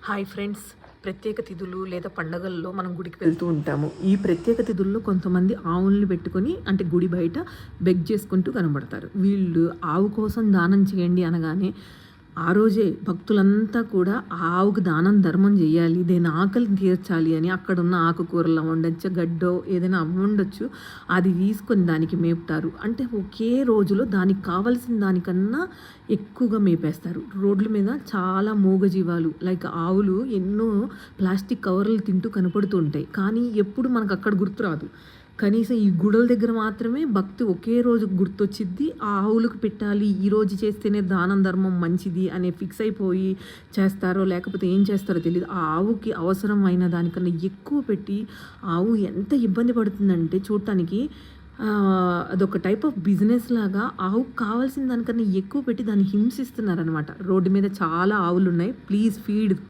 Hi friends, ప్రత్యేక తిథులు లేదా పండగల్లో మనం గుడికి వెళ్తూ ఉంటాము. ఈ ప్రత్యేక తిథుల్లో కొంతమంది ఆవుల్ని పెట్టుకొని అంటే గుడి బయట బెగ్ చేసుకుంటూ కనబడతారు. వీళ్ళు ఆవు కోసం దానం చేయండి అనగానే ఆ రోజే భక్తులంతా కూడా ఆ ఆవుకు దానం ధర్మం చేయాలి, దేని ఆకలిని తీర్చాలి అని అక్కడున్న ఆకుకూరలు వండొచ్చు, గడ్డో ఏదైనా వండొచ్చు, అది తీసుకొని దానికి మేపుతారు. అంటే ఒకే రోజులో దానికి కావాల్సిన దానికన్నా ఎక్కువగా మేపేస్తారు. రోడ్ల మీద చాలా మూగజీవాలు లైక్ ఆవులు ఎన్నో ప్లాస్టిక్ కవర్లు తింటూ కనపడుతూ ఉంటాయి. కానీ ఎప్పుడు మనకు అక్కడ గుర్తురాదు. కనీసం ఈ గుడుల దగ్గర మాత్రమే భక్తి ఒకే రోజు గుర్తొచ్చిద్ది. ఆ ఆవులకు పెట్టాలి, ఈరోజు చేస్తేనే దానం ధర్మం మంచిది అనే ఫిక్స్ అయిపోయి చేస్తారో లేకపోతే ఏం చేస్తారో తెలియదు. ఆ ఆవుకి అవసరమైన దానికన్నా ఎక్కువ పెట్టి ఆవు ఎంత ఇబ్బంది పడుతుందంటే చూడటానికి అదొక టైప్ ఆఫ్ బిజినెస్ లాగా ఆవుకు కావాల్సిన దానికన్నా ఎక్కువ పెట్టి దాన్ని హింసిస్తున్నారనమాట. రోడ్డు మీద చాలా ఆవులు ఉన్నాయి. Please feed